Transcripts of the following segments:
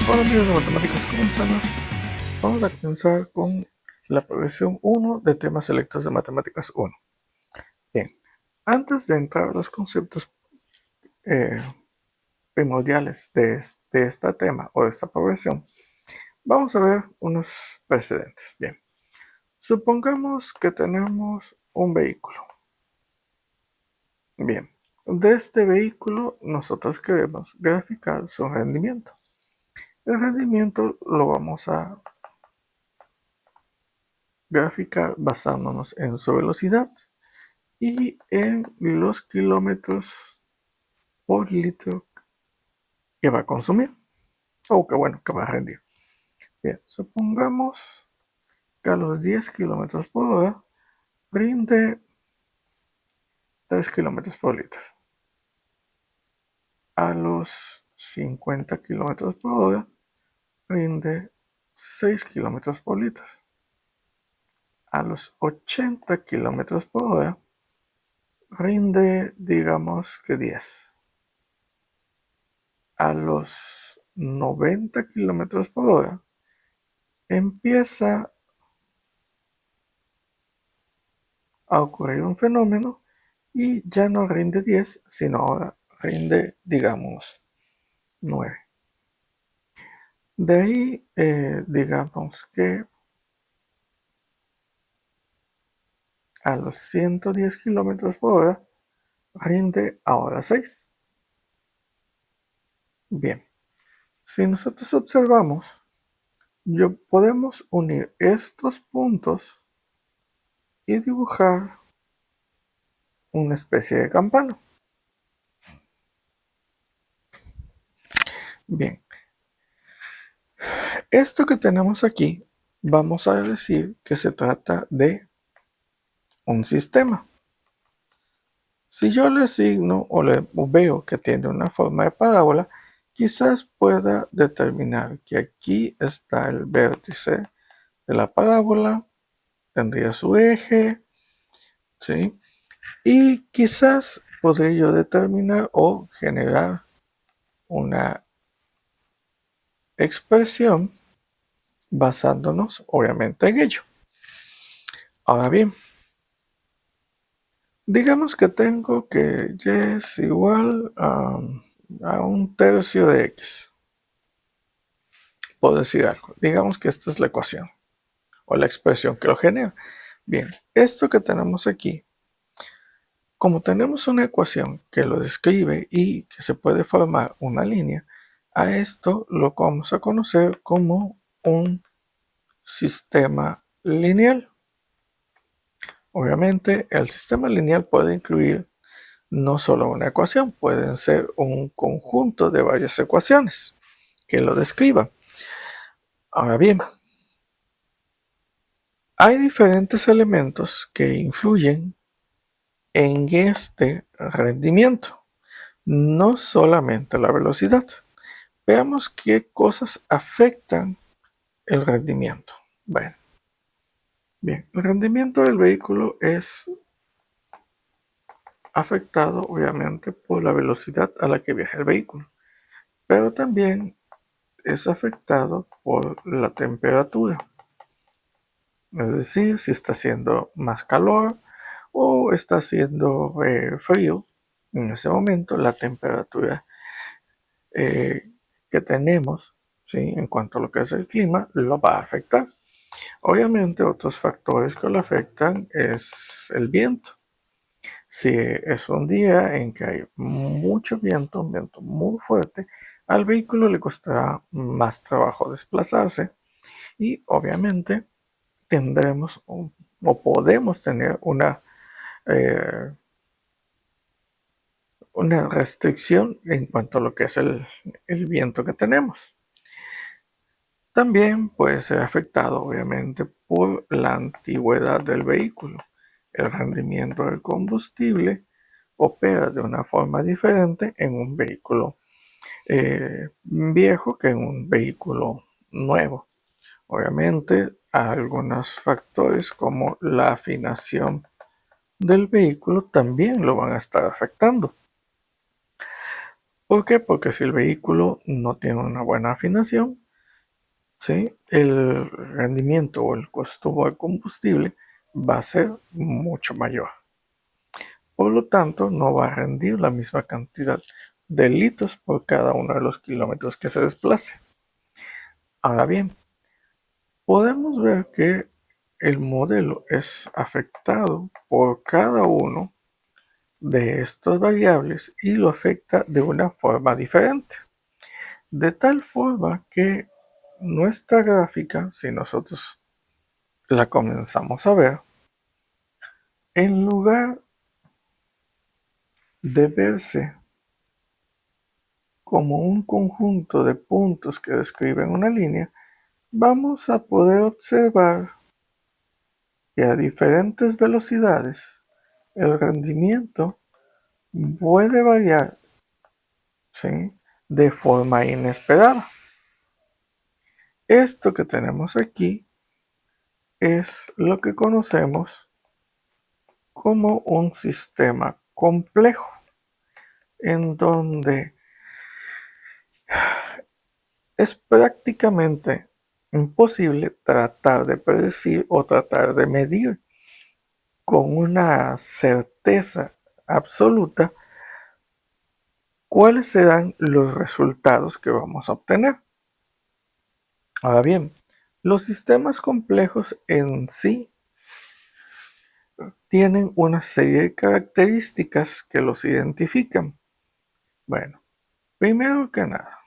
Hola amigos de matemáticas, ¿cómo vamos a comenzar con la progresión 1 de temas selectos de matemáticas 1. Bien, antes de entrar a los conceptos eh, primordiales de este tema o de esta progresión, vamos a ver unos precedentes. Bien, supongamos que tenemos un vehículo. Bien, de este vehículo nosotros queremos graficar su rendimiento. El rendimiento lo vamos a graficar basándonos en su velocidad y en los kilómetros por litro que va a consumir o que va a rendir. Bien, supongamos que a los 10 kilómetros por hora rinde 3 kilómetros por litro. A los 50 kilómetros por hora rinde 6 kilómetros por litro. A los 80 kilómetros por hora rinde, digamos que 10. A los 90 kilómetros por hora empieza a ocurrir un fenómeno y ya no rinde 10, sino ahora rinde, digamos, 9. De ahí, digamos que a los 110 kilómetros por hora rinde ahora 6. Bien, si nosotros observamos, podemos unir estos puntos y dibujar una especie de campana. Bien, esto que tenemos aquí, vamos a decir que se trata de un sistema. Si yo le asigno o veo que tiene una forma de parábola, quizás pueda determinar que aquí está el vértice de la parábola, tendría su eje, ¿sí? Y quizás podría yo determinar o generar una expresión basándonos obviamente en ello. Ahora bien, digamos que tengo que y es igual a 1/3 de x. Puedo decir algo. Digamos que esta es la ecuación o la expresión que lo genera. Bien, esto que tenemos aquí, como tenemos una ecuación que lo describe y que se puede formar una línea, a esto lo vamos a conocer como un sistema lineal. Obviamente, el sistema lineal puede incluir no solo una ecuación, pueden ser un conjunto de varias ecuaciones que lo describan. Ahora bien, hay diferentes elementos que influyen en este rendimiento, no solamente la velocidad. Veamos qué cosas afectan el rendimiento. Bueno, bien, el rendimiento del vehículo es afectado obviamente por la velocidad a la que viaja el vehículo, pero también es afectado por la temperatura. Es decir, si está haciendo más calor o está haciendo frío, en ese momento la temperatura que tenemos, ¿sí? En cuanto a lo que es el clima, lo va a afectar. Obviamente otros factores que lo afectan es el viento. Si es un día en que hay mucho viento, un viento muy fuerte, al vehículo le costará más trabajo desplazarse y obviamente tendremos o podemos tener eh, una restricción en cuanto a lo que es el viento que tenemos. También puede ser afectado obviamente por la antigüedad del vehículo. El rendimiento del combustible opera de una forma diferente en un vehículo viejo que en un vehículo nuevo. Obviamente, algunos factores como la afinación del vehículo también lo van a estar afectando. ¿Por qué? Porque si el vehículo no tiene una buena afinación, ¿sí?, el rendimiento o el costo del combustible va a ser mucho mayor. Por lo tanto, no va a rendir la misma cantidad de litros por cada uno de los kilómetros que se desplace. Ahora bien, podemos ver que el modelo es afectado por cada uno de estas variables y lo afecta de una forma diferente. De tal forma que nuestra gráfica, si nosotros la comenzamos a ver, en lugar de verse como un conjunto de puntos que describen una línea, vamos a poder observar que a diferentes velocidades el rendimiento puede variar, ¿sí?, de forma inesperada. Esto que tenemos aquí es lo que conocemos como un sistema complejo, en donde es prácticamente imposible tratar de predecir o tratar de medir con una certeza absoluta cuáles serán los resultados que vamos a obtener. Ahora bien, los sistemas complejos en sí tienen una serie de características que los identifican. Bueno, primero que nada,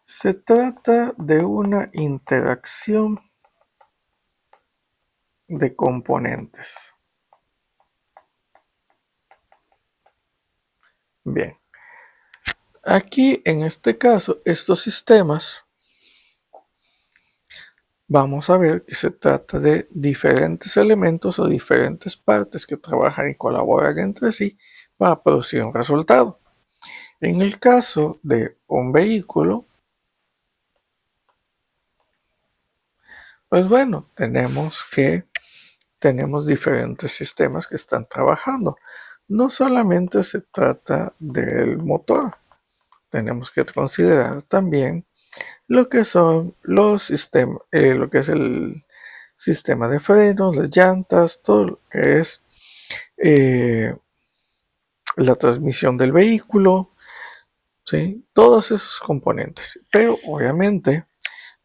se trata de una interacción de componentes. Bien, aquí en este caso, estos sistemas, vamos a ver que se trata de diferentes elementos o diferentes partes que trabajan y colaboran entre sí para producir un resultado. En el caso de un vehículo, pues bueno, tenemos diferentes sistemas que están trabajando. No solamente se trata del motor, tenemos que considerar también lo que son los sistemas, lo que es el sistema de frenos, las llantas, todo lo que es la transmisión del vehículo, ¿sí?, todos esos componentes. Pero obviamente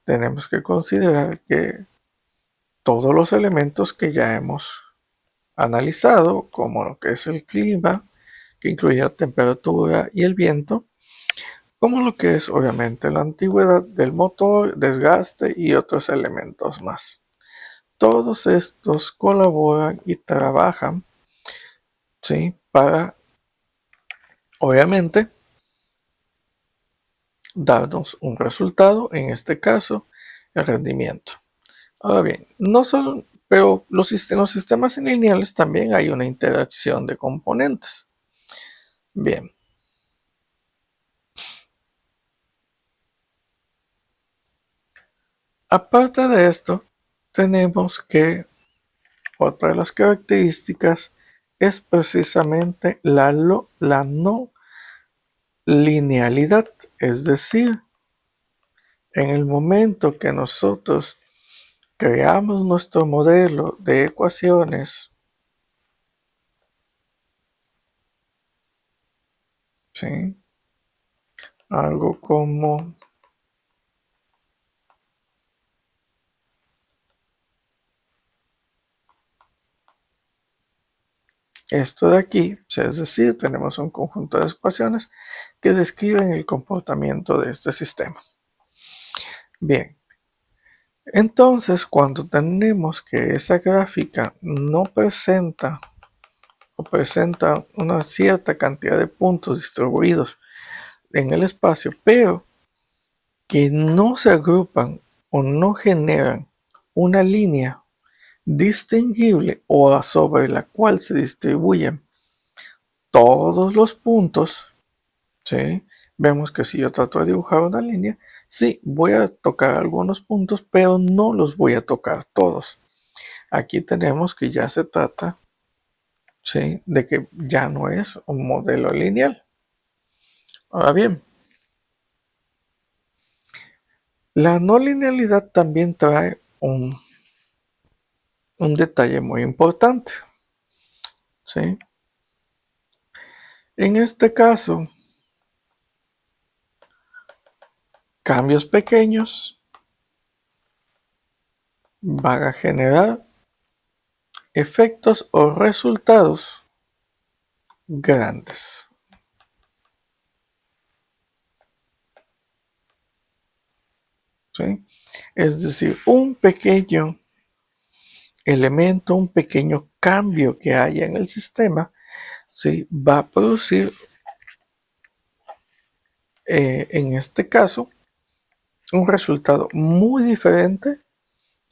tenemos que considerar que todos los elementos que ya hemos analizado, como lo que es el clima, que incluye la temperatura y el viento, como lo que es obviamente la antigüedad del motor, desgaste y otros elementos más. Todos estos colaboran y trabajan, ¿sí?, para obviamente darnos un resultado, en este caso el rendimiento. Ahora bien, no solo, pero los sistemas lineales también hay una interacción de componentes. Bien. Aparte de esto, tenemos que otra de las características es precisamente la no linealidad, es decir, en el momento que nosotros creamos nuestro modelo de ecuaciones, ¿sí?, algo como esto de aquí, es decir, tenemos un conjunto de ecuaciones que describen el comportamiento de este sistema. Bien, entonces cuando tenemos que esa gráfica no presenta o presenta una cierta cantidad de puntos distribuidos en el espacio, pero que no se agrupan o no generan una línea distinguible o sobre la cual se distribuyen todos los puntos, ¿sí?, vemos que si yo trato de dibujar una línea, sí, voy a tocar algunos puntos, pero no los voy a tocar todos. Aquí tenemos que ya se trata, ¿sí?, de que ya no es un modelo lineal. Ahora bien, la no linealidad también trae un detalle muy importante, ¿sí? En este caso, cambios pequeños van a generar efectos o resultados grandes. ¿Sí? Es decir, un pequeño elemento, un pequeño cambio que haya en el sistema, ¿sí? Va a producir, en este caso, un resultado muy diferente,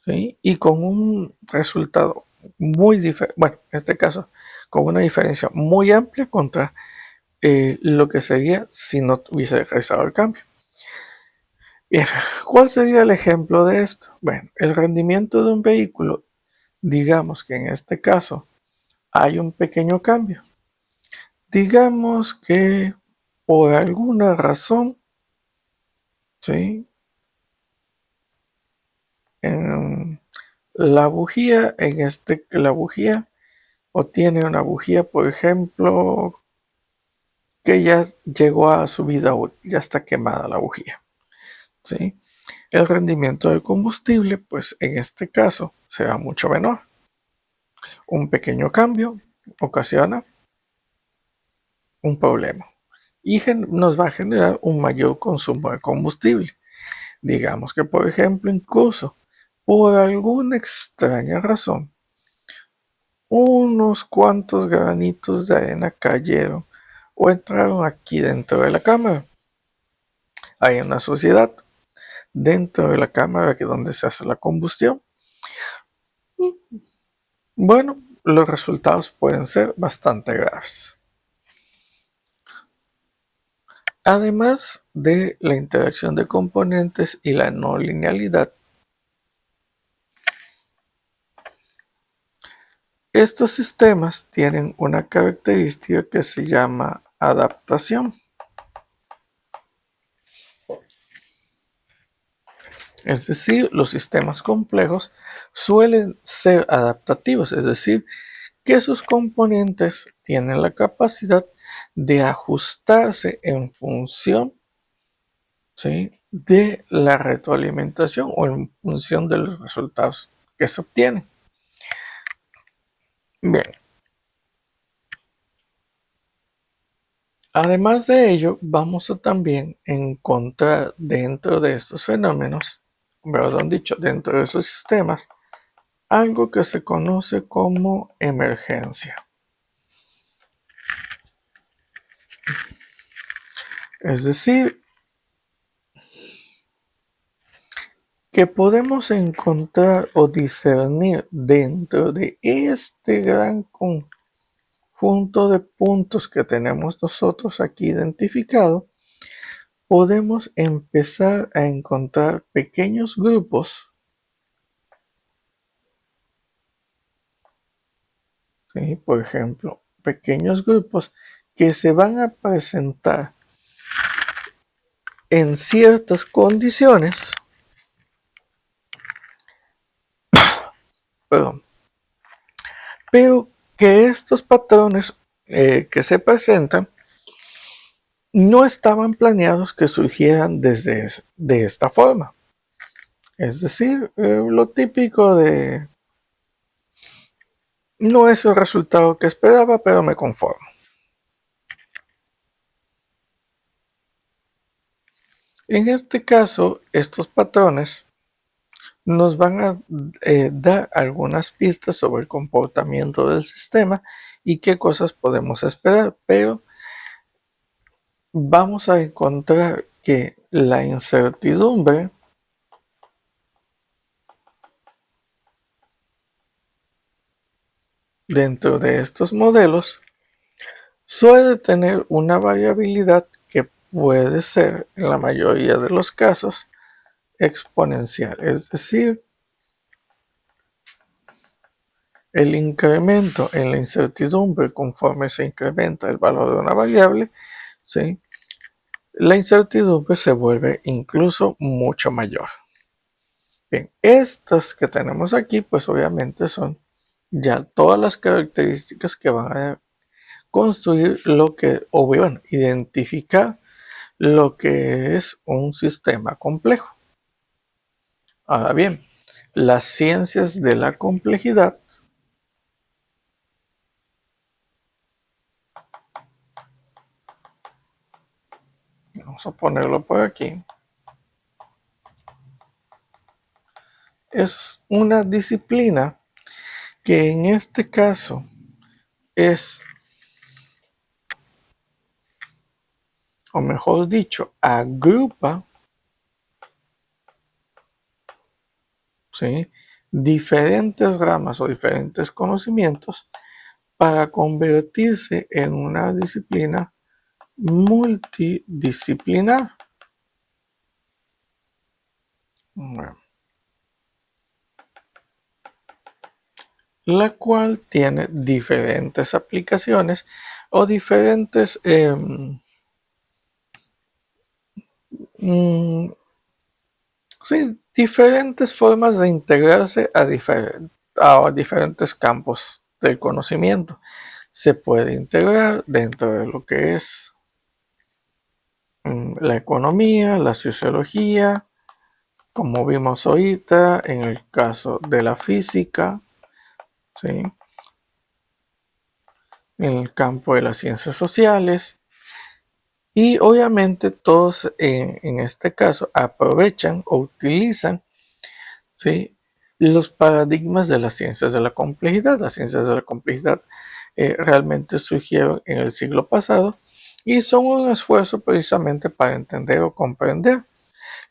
¿sí? Y con un resultado muy diferente, bueno, en este caso, con una diferencia muy amplia contra lo que sería si no hubiese realizado el cambio. Bien, ¿cuál sería el ejemplo de esto? Bueno, el rendimiento de un vehículo, digamos que en este caso hay un pequeño cambio. Digamos que por alguna razón, ¿sí? La bujía obtiene una bujía, por ejemplo, que ya llegó a su vida útil, ya está quemada la bujía, ¿sí? El rendimiento del combustible, pues en este caso, será mucho menor. Un pequeño cambio ocasiona un problema y nos va a generar un mayor consumo de combustible. Digamos que, por ejemplo, incluso por alguna extraña razón, unos cuantos granitos de arena cayeron o entraron aquí dentro de la cámara. Hay una suciedad dentro de la cámara que donde se hace la combustión. Bueno, los resultados pueden ser bastante graves. Además de la interacción de componentes y la no linealidad, estos sistemas tienen una característica que se llama adaptación. Es decir, los sistemas complejos suelen ser adaptativos, es decir, que sus componentes tienen la capacidad de ajustarse en función, ¿sí?, de la retroalimentación o en función de los resultados que se obtienen. Bien, además de ello, vamos a también encontrar dentro de estos fenómenos, perdón dicho, dentro de esos sistemas, algo que se conoce como emergencia. Es decir, que podemos encontrar o discernir dentro de este gran conjunto de puntos que tenemos nosotros aquí identificado, podemos empezar a encontrar pequeños grupos, ¿sí? Por ejemplo, pequeños grupos que se van a presentar en ciertas condiciones, perdón, pero que estos patrones que se presentan no estaban planeados que surgieran de esta forma. Es decir, lo típico de no es el resultado que esperaba, pero me conformo. En este caso, estos patrones nos van a dar algunas pistas sobre el comportamiento del sistema y qué cosas podemos esperar, pero vamos a encontrar que la incertidumbre dentro de estos modelos suele tener una variabilidad que puede ser, en la mayoría de los casos, exponencial, es decir, el incremento en la incertidumbre conforme se incrementa el valor de una variable, ¿sí?, la incertidumbre se vuelve incluso mucho mayor. Bien, estas que tenemos aquí, pues obviamente son ya todas las características que van a construir lo que, o bueno, identificar lo que es un sistema complejo. Ahora bien, las ciencias de la complejidad vamos a ponerlo por aquí, es una disciplina que en este caso es, o mejor dicho, agrupa, ¿sí?, diferentes ramas o diferentes conocimientos para convertirse en una disciplina multidisciplinar. Bueno, la cual tiene diferentes aplicaciones o diferentes sí, diferentes formas de integrarse a diferentes campos del conocimiento. Se puede integrar dentro de lo que es la economía, la sociología, como vimos ahorita en el caso de la física, ¿sí?, en el campo de las ciencias sociales. Y obviamente todos en este caso aprovechan o utilizan, ¿sí?, los paradigmas de las ciencias de la complejidad. Las ciencias de la complejidad realmente surgieron en el siglo pasado y son un esfuerzo precisamente para entender o comprender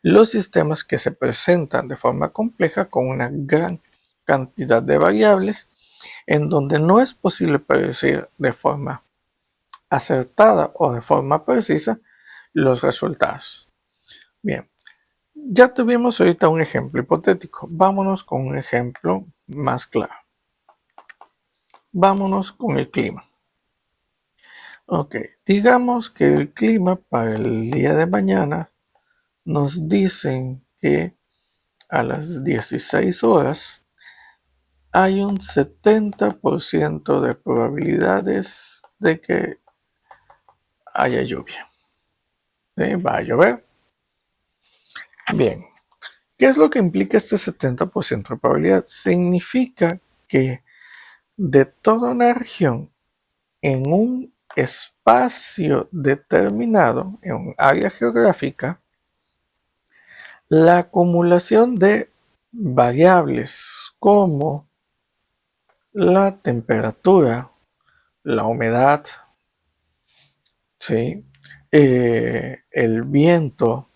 los sistemas que se presentan de forma compleja con una gran cantidad de variables en donde no es posible predecir de forma acertada o de forma precisa los resultados. Bien, ya tuvimos ahorita un ejemplo hipotético. Vámonos con un ejemplo más claro. Vámonos con el clima. Ok, digamos que el clima para el día de mañana nos dicen que a las 16 horas hay un 70% de probabilidades de que haya lluvia. ¿Sí? Va a llover. Bien, ¿qué es lo que implica este 70% de probabilidad? Significa que de toda una región en un espacio determinado, en un área geográfica, la acumulación de variables como la temperatura, la humedad, ¿sí?, el viento,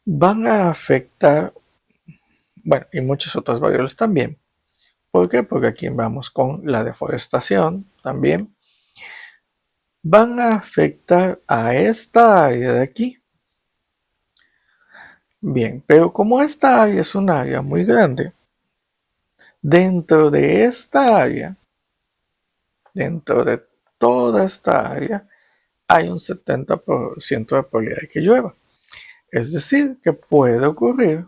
van a afectar, bueno, y muchas otras variables también. ¿Por qué? Porque aquí vamos con la deforestación también. Van a afectar a esta área de aquí. Bien, pero como esta área es un área muy grande, dentro de esta área, dentro de toda esta área, hay un 70% de probabilidad de que llueva. Es decir, que puede ocurrir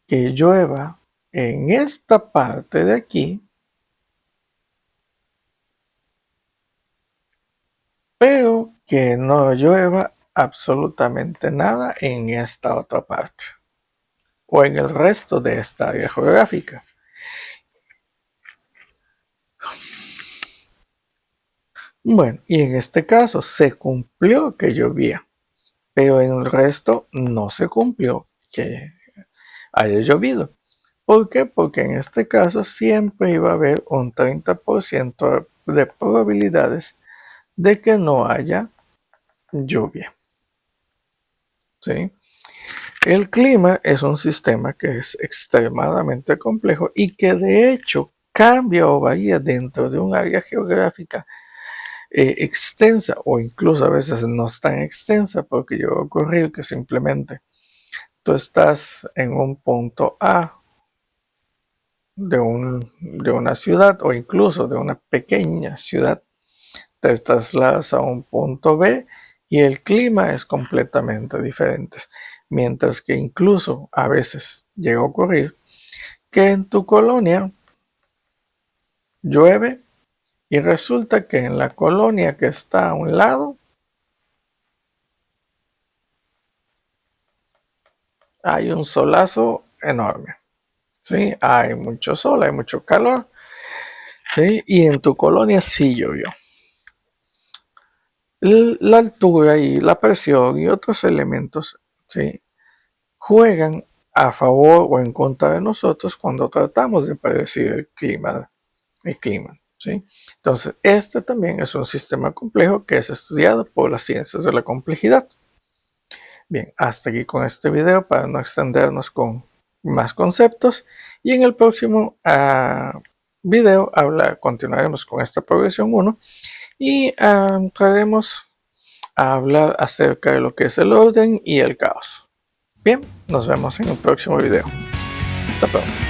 que llueva en esta parte de aquí, pero que no llueva absolutamente nada en esta otra parte o en el resto de esta área geográfica. Bueno, y en este caso se cumplió que llovía, pero en el resto no se cumplió que haya llovido. ¿Por qué? Porque en este caso siempre iba a haber un 30% de probabilidades de que no haya lluvia. ¿Sí? El clima es un sistema que es extremadamente complejo y que de hecho cambia o varía dentro de un área geográfica extensa, o incluso a veces no es tan extensa, porque llegó a ocurrir que simplemente tú estás en un punto A de una ciudad o incluso de una pequeña ciudad, te trasladas a un punto B y el clima es completamente diferente. Mientras que incluso a veces llega a ocurrir que en tu colonia llueve y resulta que en la colonia que está a un lado hay un solazo enorme. ¿Sí? Hay mucho sol, hay mucho calor, ¿sí? Y en tu colonia sí llovió. La altura y la presión y otros elementos, ¿sí?, juegan a favor o en contra de nosotros cuando tratamos de predecir el clima, ¿sí? Entonces, este también es un sistema complejo que es estudiado por las ciencias de la complejidad. Bien, hasta aquí con este video para no extendernos con más conceptos, y en el próximo video continuaremos con esta progresión 1 y traeremos a hablar acerca de lo que es el orden y el caos. Bien, nos vemos en el próximo video. Hasta pronto.